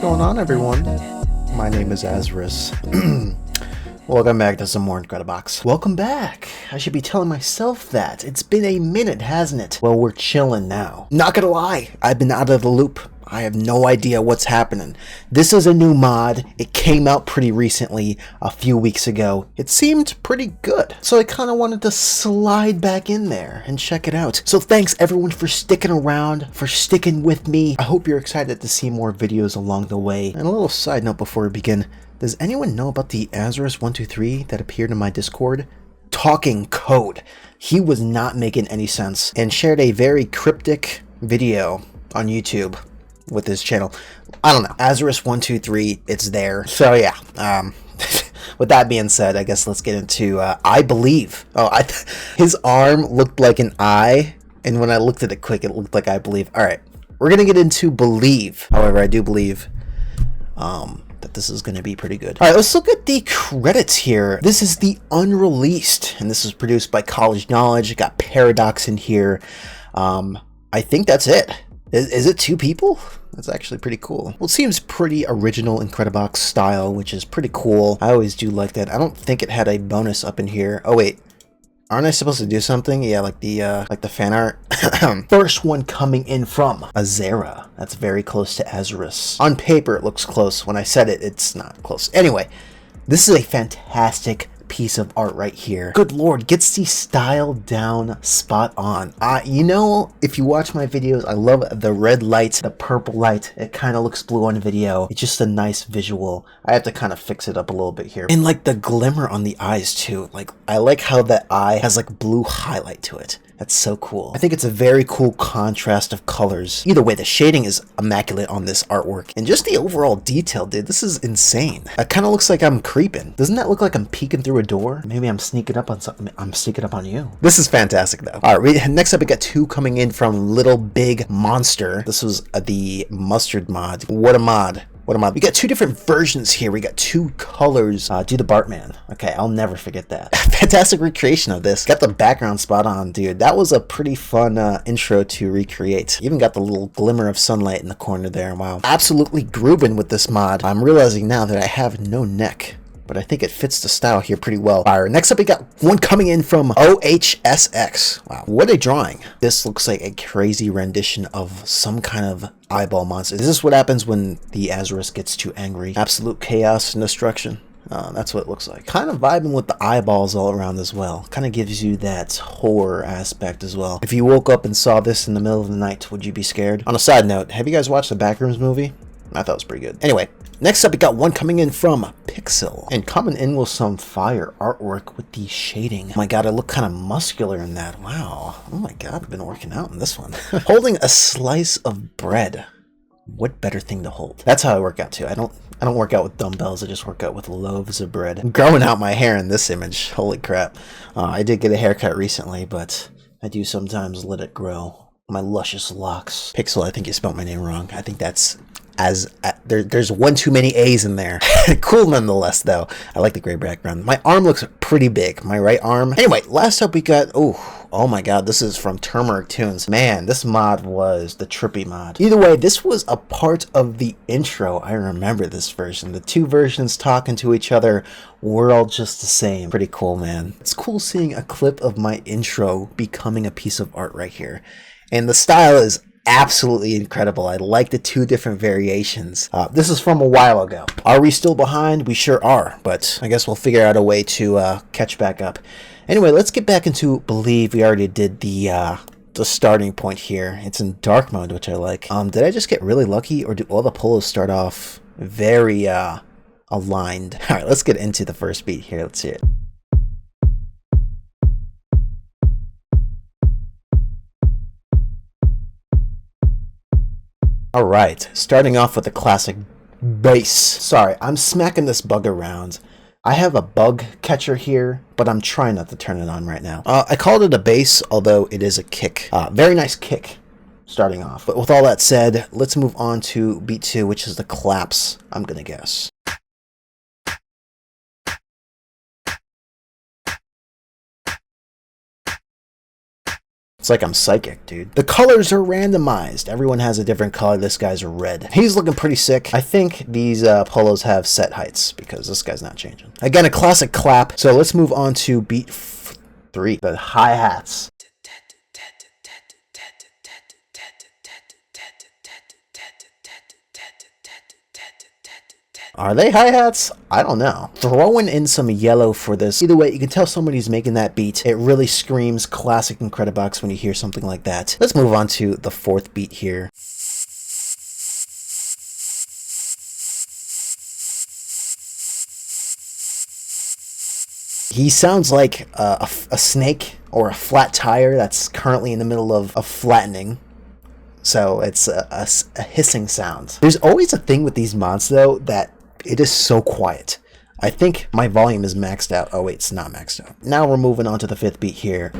going on, everyone? My name is Azarus. Welcome back to some more Incredibox. Welcome back. I should be telling myself that. It's been a minute, hasn't it? Well, we're chilling now. Not gonna lie, I've been out of the loop. I have no idea what's happening. This is a new mod. It came out pretty recently, a few weeks ago. It seemed pretty good, so I kind of wanted to slide back in there and check it out. So thanks everyone for sticking around, for sticking with me. I hope you're excited to see more videos along the way. And a little side note before we begin. Does anyone know about the Azarus123 that appeared in my Discord? Talking code. He was not making any sense and shared a very cryptic video on YouTube with his channel. I don't know. Azarus123, it's there. So yeah, with that being said, I guess let's get into I believe. His arm looked like an eye, and when I looked at it quick, it looked like I believe. Alright, we're gonna get into believe. However, I do believe that this is gonna be pretty good. Alright, let's look at the credits here. This is the unreleased, and this is produced by College Knowledge. It got Paradox in here. I think that's it. Is it two people? That's actually pretty cool. Well, it seems pretty original Incredibox style, which is pretty cool. I always do like that. I don't think it had a bonus up in here. Oh wait, aren't I supposed to do something? Yeah, like the fan art. First one coming in from Azera. That's very close to Azarus. On paper, it looks close. When I said it, it's not close. Anyway, this is a fantastic piece of art right here. Good lord, gets the style down spot on. You know, if you watch my videos, I love the red light, the purple light. It kind of looks blue on video. It's just a nice visual. I have to kind of fix it up a little bit here. And like the glimmer on the eyes too. Like, I like how that eye has like blue highlight to it. That's so cool. I think it's a very cool contrast of colors. Either way, the shading is immaculate on this artwork. And just the overall detail, dude, this is insane. It kind of looks like I'm creeping. Doesn't that look like I'm peeking through a door? Maybe I'm sneaking up on something. I'm sneaking up on you. This is fantastic, though. All right, next up, we got two coming in from Little Big Monster. This was the mustard mod. What a mod. What am I? We got two different versions here. We got two colors. Do the Bartman. Okay, I'll never forget that. Fantastic recreation of this. Got the background spot on, dude. That was a pretty fun intro to recreate. Even got the little glimmer of sunlight in the corner there. Wow. Absolutely grooving with this mod. I'm realizing now that I have no neck, but I think it fits the style here pretty well. All right, next up we got one coming in from OHSX. Wow, what a drawing. This looks like a crazy rendition of some kind of eyeball monster. Is this what happens when the Azarus gets too angry? Absolute chaos and destruction. That's what it looks like. Kind of vibing with the eyeballs all around as well. Kind of gives you that horror aspect as well. If you woke up and saw this in the middle of the night, would you be scared? On a side note, have you guys watched the Backrooms movie? I thought it was pretty good. Anyway, next up we got one coming in from Pixel. And coming in with some fire artwork with the shading. Oh my god, I look kind of muscular in that. Wow. Oh my god, I've been working out in this one. Holding a slice of bread. What better thing to hold? That's how I work out too. I don't work out with dumbbells. I just work out with loaves of bread. I'm growing out my hair in this image. Holy crap. I did get a haircut recently, but I do sometimes let it grow. My luscious locks. Pixel, I think you spelled my name wrong. I think that's there's one too many A's in there. Cool nonetheless, though. I like the gray background. My arm looks pretty big. My right arm. Anyway, last up we got, oh my god, this is from Turmeric Tunes. Man, this mod was the trippy mod. Either way, this was a part of the intro. I remember this version. The two versions talking to each other were all just the same. Pretty cool, man. It's cool seeing a clip of my intro becoming a piece of art right here. And the style is absolutely incredible. I like the two different variations. This is from a while ago. Are we still behind? We sure are, but I guess we'll figure out a way to catch back up. Anyway, let's get back into Believe. We already did the starting point here. It's in dark mode, which I like. Did I just get really lucky, or do all the polos start off very aligned? All right, let's get into the first beat here. Let's see it. Alright, starting off with the classic bass. Sorry, I'm smacking this bug around. I have a bug catcher here, but I'm trying not to turn it on right now. I called it a bass, although it is a kick. Very nice kick, starting off. But with all that said, let's move on to beat 2, which is the claps, I'm gonna guess. It's like I'm psychic, dude. The colors are randomized. Everyone has a different color. This guy's red. He's looking pretty sick. I think these polos have set heights because this guy's not changing. Again, a classic clap. So let's move on to beat 3, the hi-hats. Are they hi-hats? I don't know. Throwing in some yellow for this. Either way, you can tell somebody's making that beat. It really screams classic Incredibox when you hear something like that. Let's move on to the 4th beat here. He sounds like a snake or a flat tire that's currently in the middle of flattening. So it's a hissing sound. There's always a thing with these mods, though, that it is so quiet. I think my volume is maxed out. Oh, wait, it's not maxed out. Now we're moving on to the 5th beat here.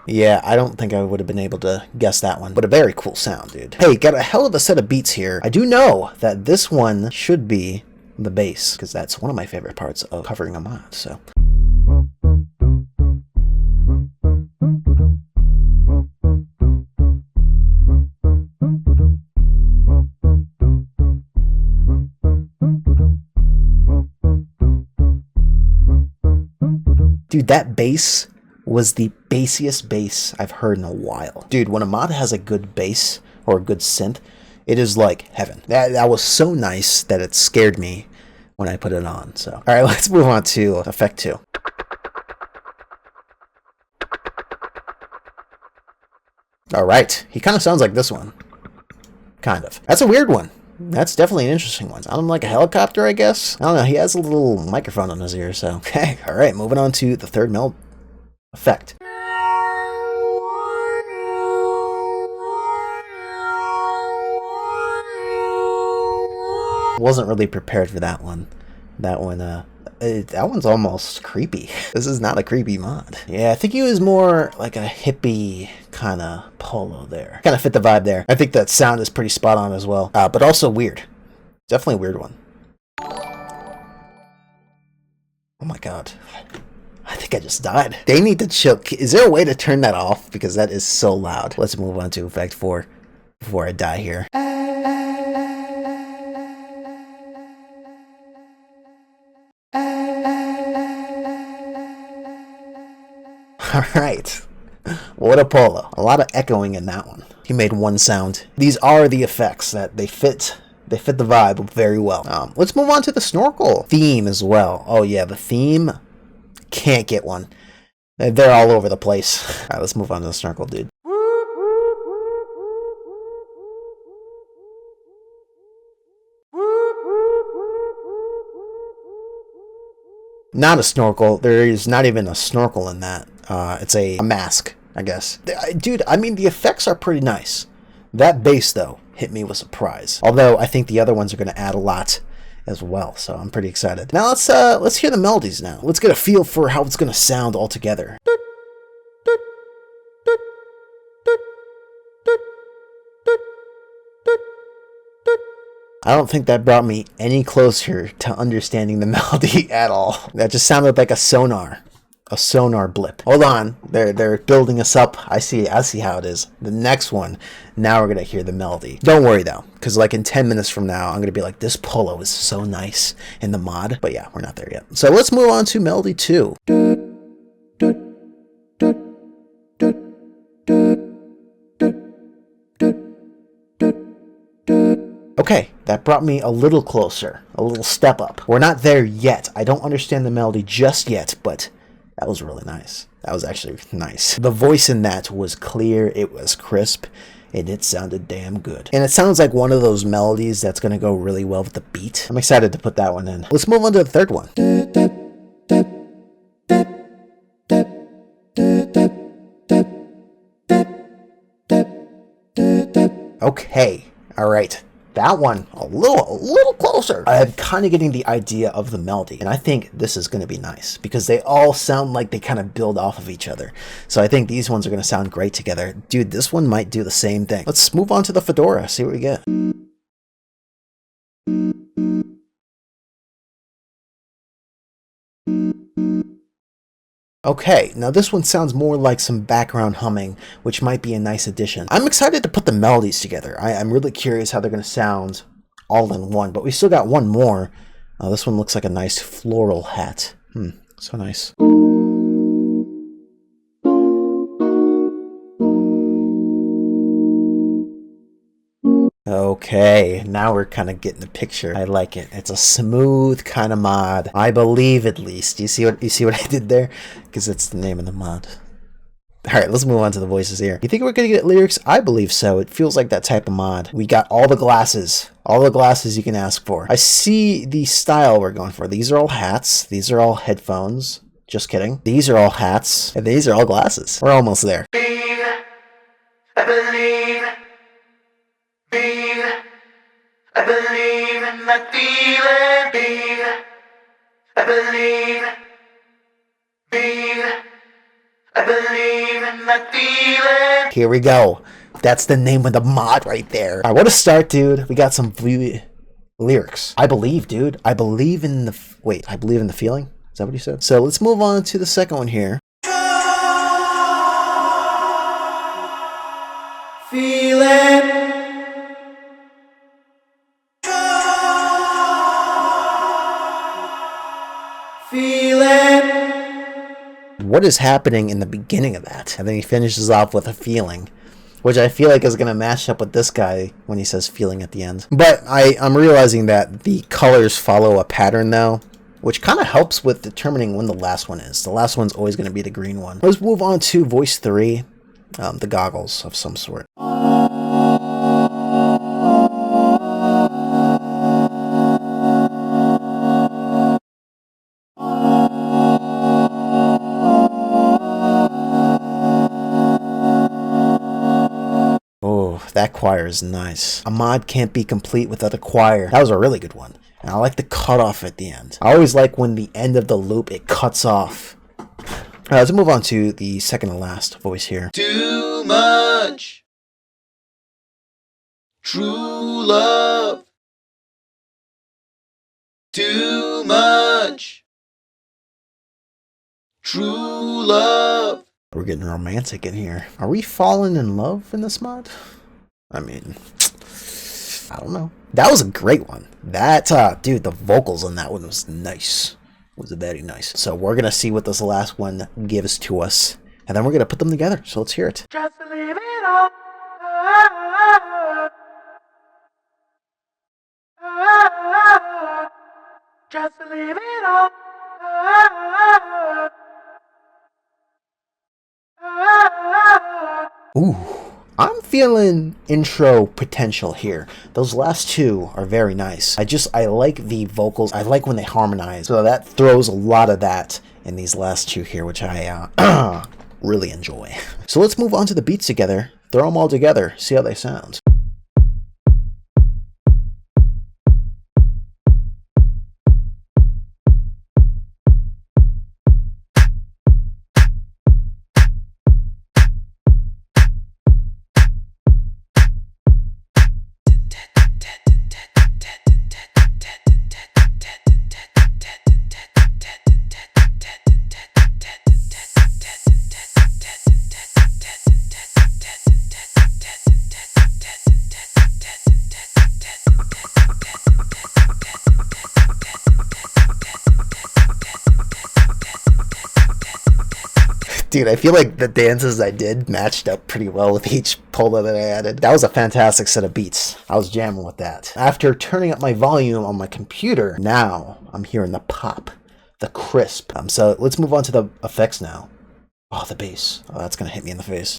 Yeah, I don't think I would have been able to guess that one, but a very cool sound, dude. Hey, got a hell of a set of beats here. I do know that this one should be the bass, because that's one of my favorite parts of covering a mod, so. Dude, that bass was the bassiest bass I've heard in a while. Dude, when a mod has a good bass or a good synth, it is like heaven. That was so nice that it scared me when I put it on. So, all right, let's move on to effect 2. All right, he kind of sounds like this one. Kind of. That's a weird one. That's definitely an interesting one. Sounding like a helicopter, I guess. I don't know. He has a little microphone on his ear, so. Okay, all right, moving on to the 3rd effect. Wasn't really prepared for that one. That one's almost creepy. This is not a creepy mod. Yeah, I think he was more like a hippie kind of polo there. Kind of fit the vibe there. I think that sound is pretty spot on as well, but also weird. Definitely a weird one. Oh my god. I think I just died. They need to chill. Is there a way to turn that off? Because that is so loud. Let's move on to effect 4 before I die here. Alright. What a polo. A lot of echoing in that one. He made one sound. These are the effects that they fit the vibe very well. Let's move on to the snorkel theme as well. Oh yeah, the theme. Can't get one. They're all over the place. Alright, let's move on to the snorkel, dude. Not a snorkel. There is not even a snorkel in that. It's a mask, I guess. Dude, I mean, the effects are pretty nice. That bass, though, hit me with surprise. Although, I think the other ones are going to add a lot as well, so I'm pretty excited. Now, let's hear the melodies now. Let's get a feel for how it's going to sound all together. I don't think that brought me any closer to understanding the melody at all. That just sounded like a sonar blip. Hold on, they're building us up. I see how it is. The next one, now we're gonna hear the melody. Don't worry though, because like in 10 minutes from now, I'm gonna be like, this polo is so nice in the mod. But yeah, we're not there yet. So let's move on to melody 2. Okay, that brought me a little closer, a little step up. We're not there yet. I don't understand the melody just yet, but that was really nice. That was actually nice. The voice in that was clear, it was crisp, and it sounded damn good. And it sounds like one of those melodies that's going to go really well with the beat. I'm excited to put that one in. Let's move on to the 3rd one. Okay, all right. That one, a little closer. I'm kind of getting the idea of the melody, and I think this is going to be nice because they all sound like they kind of build off of each other. So I think these ones are going to sound great together. Dude, this one might do the same thing. Let's move on to the fedora, see what we get. Okay, now this one sounds more like some background humming, which might be a nice addition. I'm excited to put the melodies together. I'm really curious how they're going to sound all in one, but we still got one more. This one looks like a nice floral hat. So nice. Okay, now we're kind of getting the picture. I like it. It's a smooth kind of mod. I believe, at least. You see what I did there? Because it's the name of the mod. Alright, let's move on to the voices here. You think we're gonna get lyrics? I believe so. It feels like that type of mod. We got all the glasses. All the glasses you can ask for. I see the style we're going for. These are all hats. These are all headphones. Just kidding. These are all hats. And these are all glasses. We're almost there. I believe in that feeling. I believe in that feeling. Here we go. That's the name of the mod right there. Alright, what a start, dude. We got some lyrics. I believe, dude. I believe in the... Wait, I believe in the feeling? Is that what you said? So let's move on to the second one here. What is happening in the beginning of that? And then he finishes off with a feeling, which I feel like is going to match up with this guy when he says feeling at the end. But I'm realizing that the colors follow a pattern now, which kind of helps with determining when the last one is. The last one's always going to be the green one. Let's move on to voice 3, the goggles of some sort. That choir is nice. A mod can't be complete without a choir. That was a really good one. And I like the cutoff at the end. I always like when the end of the loop, it cuts off. Let's move on to the second to last voice here. Too much true love. Too much true love. We're getting romantic in here. Are we falling in love in this mod? I mean, I don't know. That was a great one. That, dude, the vocals on that one was nice. Was very nice. So we're going to see what this last one gives to us. And then we're going to put them together. So let's hear it. Just leave it all. Just leave it all. Ooh. I'm feeling intro potential here. Those last two are very nice. I like the vocals. I like when they harmonize. So that throws a lot of that in these last two here, which I really enjoy. So let's move on to the beats together. Throw them all together. See how they sound. Dude, I feel like the dances I did matched up pretty well with each polo that I added. That was a fantastic set of beats. I was jamming with that. After turning up my volume on my computer, now I'm hearing the pop, the crisp. So let's move on to the effects now. Oh, the bass. Oh, that's gonna hit me in the face.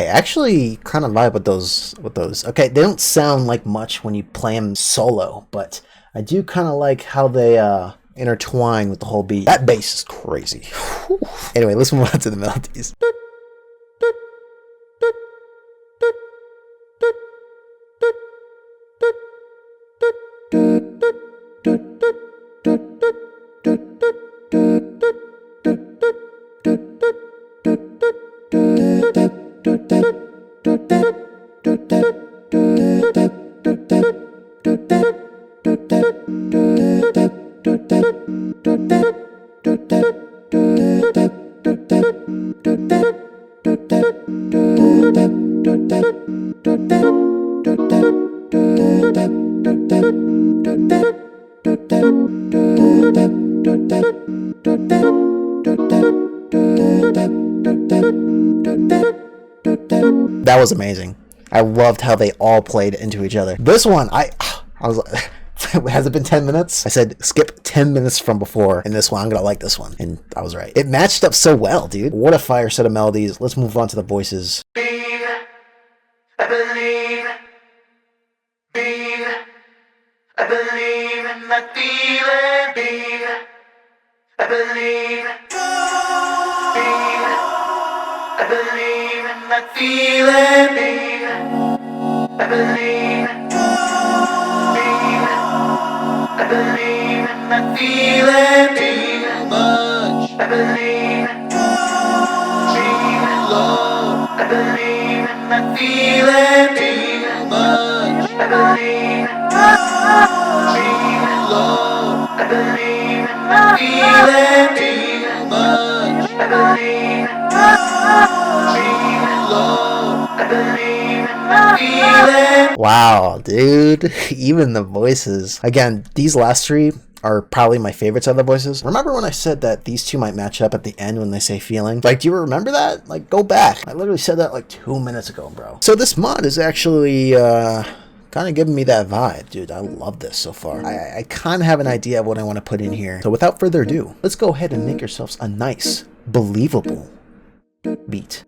actually kind of vibe with those. Okay, they don't sound like much when you play them solo, but I do kind of like how they intertwine with the whole beat. That bass is crazy. Whew. Anyway, let's move on to the melodies. That was amazing. I loved how they all played into each other. This one, I was like, has it been 10 minutes? I said skip 10 minutes from before, and this one, I'm gonna like this one. And I was right. It matched up so well, dude. What a fire set of melodies. Let's move on to the voices. Believe, I believe, I believe in that feeling. I believe, I believe in that feeling. I believe, I believe in that feeling. Too much. I believe, love. I believe in that feeling. Too much. I believe, love. I believe in that feeling. Too much. I believe, love. I believe in that feeling. Wow, dude. Even the voices. Again, these last three are probably my favorites of the voices. Remember when I said that these two might match up at the end when they say feeling? Like, do you remember that? Like, go back. I literally said that like 2 minutes ago, bro. So this mod is actually kind of giving me that vibe, dude. I love this so far. I kind of have an idea of what I want to put in here. So without further ado, let's go ahead and make yourselves a nice, believable beat.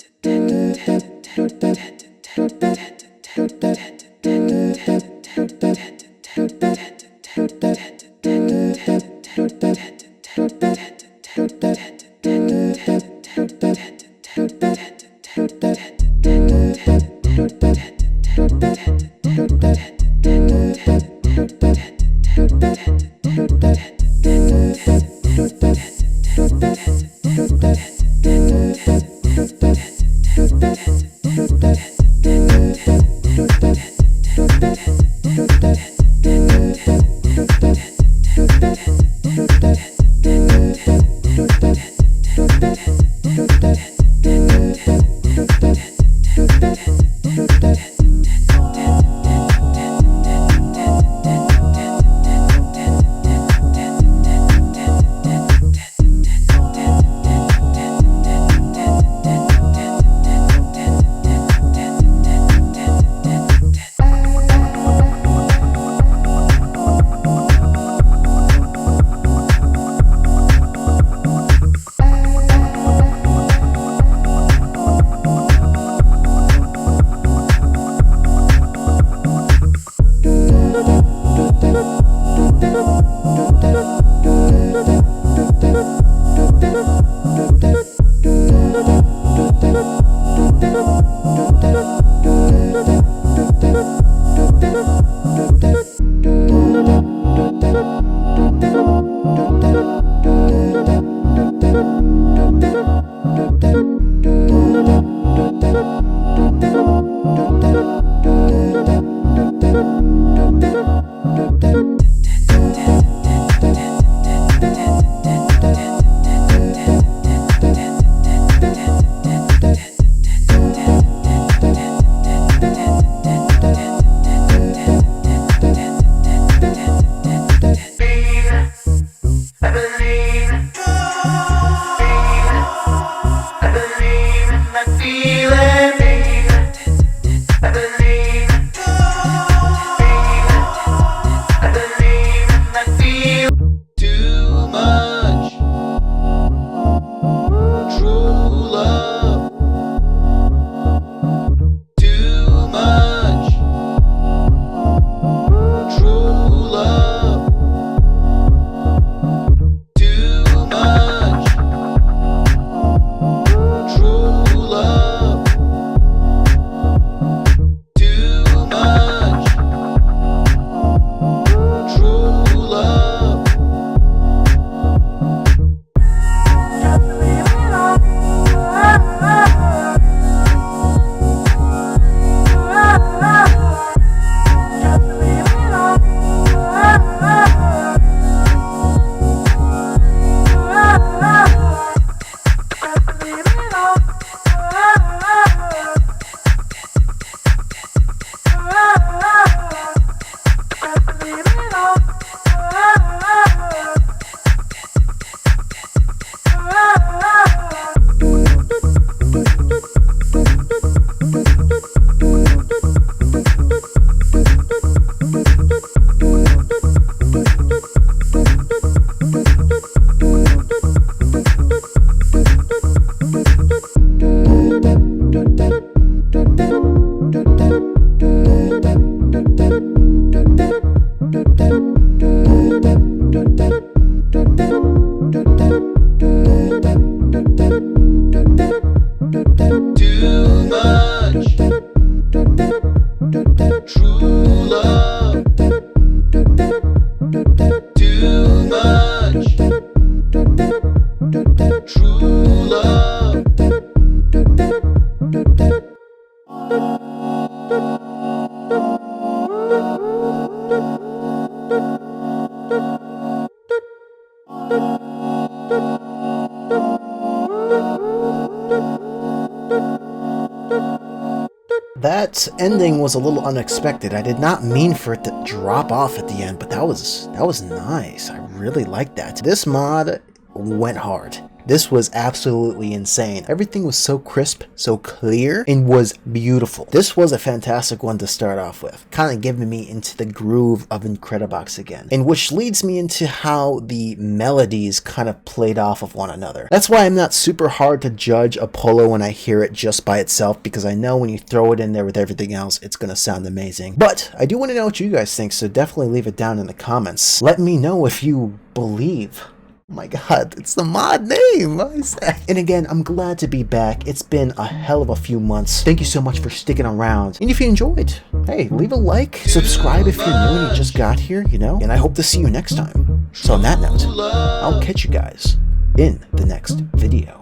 that ending was a little unexpected. I did not mean for it to drop off at the end, but that was nice. I really liked that. This mod went hard. This was absolutely insane. Everything was so crisp, so clear, and was beautiful. This was a fantastic one to start off with, kind of giving me into the groove of Incredibox again, and which leads me into how the melodies kind of played off of one another. That's why I'm not super hard to judge a Polo when I hear it just by itself, because I know when you throw it in there with everything else, it's going to sound amazing. But I do want to know what you guys think, so definitely leave it down in the comments. Let me know if you believe. Oh my god, it's the mod name! What is that? And again, I'm glad to be back. It's been a hell of a few months. Thank you so much for sticking around. And if you enjoyed, hey, leave a like, subscribe if you're new and you just got here, you know? And I hope to see you next time. So on that note, I'll catch you guys in the next video.